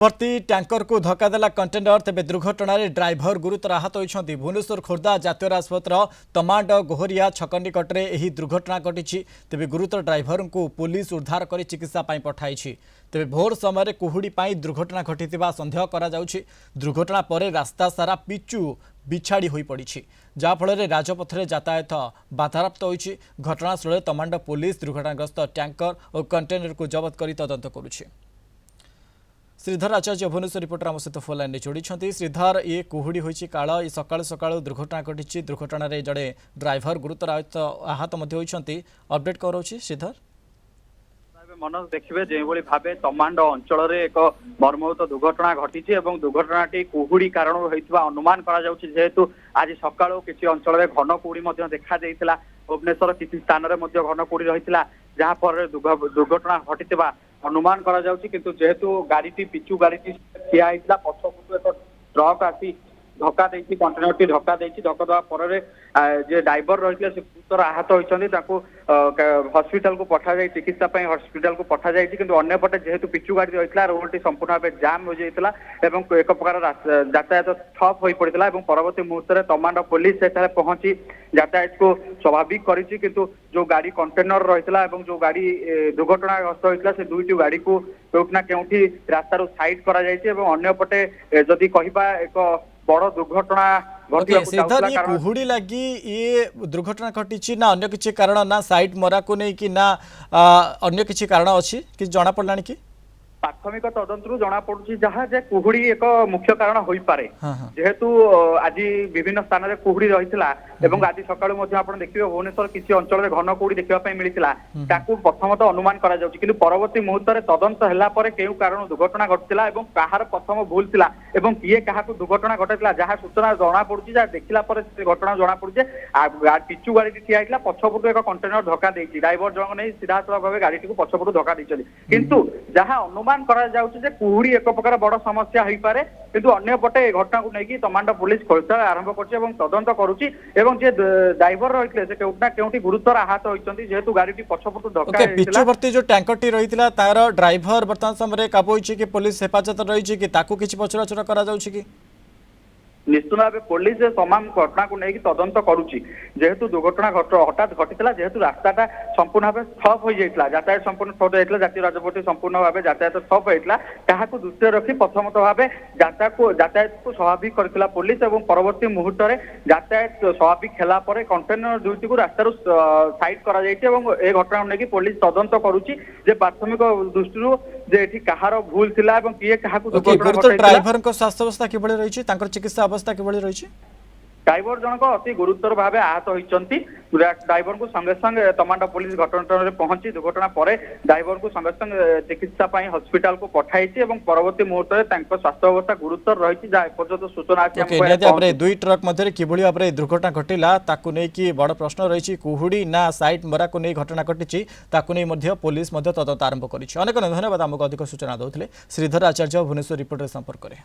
भर्ती टैंकर को धक्का देला कंटेनर तेज दुर्घटन ड्राइवर गुरुतर आहत होती। भुवनेश्वर खोर्धा जातीय राजपथर तमांड गोहरिया छक निकट में यह दुर्घटना घटी। तेज गुरुतर ड्राइवर को पुलिस उद्धार कर चिकित्सा पठाई। तेज भोर समय कुहुड़ी दुर्घटना घटी सन्देह करा दुर्घटना पर रास्ता सारा पिचु बिछाड़ी हो पड़ी जहाँफल राजपथ में यातायात बाधाप्राप्त होती। घटनास्थल तमांड पुलिस दुर्घटनाग्रस्त टैंकर और कंटेनर को जबत कर तदंत करुछि। श्रीधर आचार्य भुवनेश्वर रिपोर्टर आम सहित फोन लाइन जोड़ी। श्रीधर ये कुहुड़ी होती काल ये सकाल सकाल दुर्घटना घटी। दुर्घटन जड़े ड्राइवर गुरुतर आहत होती। अपडेट कौन रही श्रीधर? मनोज देखिए जो भाव तमांड अंचल एक मर्महुत दुर्घटना घटी दुर्घटनाटी कुहुड़ी कारण होता अनुमान करेतु आज सका किसी अंचल घन कुहुड़ी देखा भुवनेश्वर किसी स्थान में घन कुहुड़ी रही जहाँ पर दुर्घटना घटी अनुमान करा जाउछि। किंतु जेहेतु गाड़ी पिचु गाड़ी ठिया होता पछपटू एक ट्रक आसी धक्का देती कंटेनर टी धक्का देती धक्का देवा पर जे ड्राइवर रही से गुरुतर आहत होती हॉस्पिटल को पठा जाए चिकित्सा हॉस्पिटल को पठा जाए। किंतु अन्यपटे जेहेतु पिचु गाड़ी रही रोड टी संपूर्ण भाव जाम हो जाता एक प्रकार यातायात ठप हो पड़ता परवर्ती मुहूर्त में तमांड पुलिस से पहुंची यातायात को स्वाभाविक करिछि। किंतु जो गाड़ी कंटेनर रही जो गाड़ी दुर्घटनाग्रस्त होता से दुईटी गाड़ी को केउठना केउठी रास्तार साइड करा जायछि अन्यपटे जदि कहिबा एक बड़ दुर्घटना कुहुड़ी लगी ये दुर्घटना घटी ना अन्य किसी कारण ना साइड मरा को नहीं कि ना अन्य किसी कारण अच्छी कि जना पड़ा कि प्राथमिक तदंतु जना पड़ुछि जहाँ जे कुहुड़ी एक मुख्य कारण हो पारे। जेहेतु आज विभिन्न स्थान में कुहुड़ी रही आज सकाळु देखिए भुवनेश्वर किसी अंचल में घन कुहुड़ी देखा मिलता प्रथमतः अनुमान करा जाउछि। किंतु परवर्ती मुहूर्त में तदंत होला परे केउ कारण दुर्घटना घटिला कहार प्रथम भूल थिला किए क्या दुर्घटना घटाइला जहाँ सूचना जना पड़ुछि देखला घटना जना पड़ुछि पिचु गाड़ी ठिया होता पछपटू एक कंटेनर धक्का देछि ड्राइवर जन नहीं सीधा सड़क भाव गाड़ी को पछपटू धक्का देछथि। किंतु जहाँ अनुमान करा जाउछि जे कुहुड़ी एक प्रकार बड़ समस्या हो पारे। किंतु अन्य पटे घटना को लेकिन तमांड पुलिस खोजताल आरंभ करछि तदंत करुछि जे ड्राइवर रही से केउठना केउठी गुरुतर आहत होइछन्ति जेहेतु गाड़ी पछपटू धक्का पिछुवर्ती जो टैंकर टी रही तार ड्राइवर वर्तमान समय काबू होइछि कि पुलिस हेफाजत रही कि ताकू किछि पचराचरा करा जाउछि कि निश्चित भाव पुलिस तमाम घटना को लेकिन तदंत करुच्ची। जेहेतु दुर्घटना हठात घटी जेहेतु रास्ताटा संपूर्ण भाव ठप हो जाता यातायात संपूर्ण ठप होता जातीय राजपथ संपूर्ण भाव यातायात ठप होता क्या दृष्टि रखी प्रथमत भाव यातायात को स्वाभाविक करथिला पुलिस और परवर्ती मुहूर्त में यातायात स्वाभाविक हेला पर कंटेनर दुईटी को रास्तार साइड करा जायछि ए घटना को लेकिन पुलिस तदंत करुच्ची जे प्राथमिक दृष्टि जे एठी कहार भूल थिला किए क्या ड्राइवर स्वास्थ्य अवस्था किभଳି रही चिकित्सा अवस्था किभଳି रही? ड्राइवर जनक अति गुरुतर भाव आहत होती ड्राइवर को संगे संगे तमांड पुलिस घटनास्थल में पहुंची दुर्घटना पर ड्राइवर को संगे संगे चिकित्सा हॉस्पिटल को पठाई परवर्ती मुहूर्त में स्वास्थ्य अवस्था गुरुतर रही एपर्यंत सूचना दुई ट्रक मध्य किभଳି भाव दुर्घटना घटिला ताकू नहीं कि बड़ प्रश्न रही कुहुड़ी ना साइड मरा को नहीं घटना घटी पुलिस तदंत आरंभ कर। अनेक धन्यवाद आमको अधिक सूचना देते श्रीधर आचार्य भुवनेश्वर रिपोर्टर संपर्क में।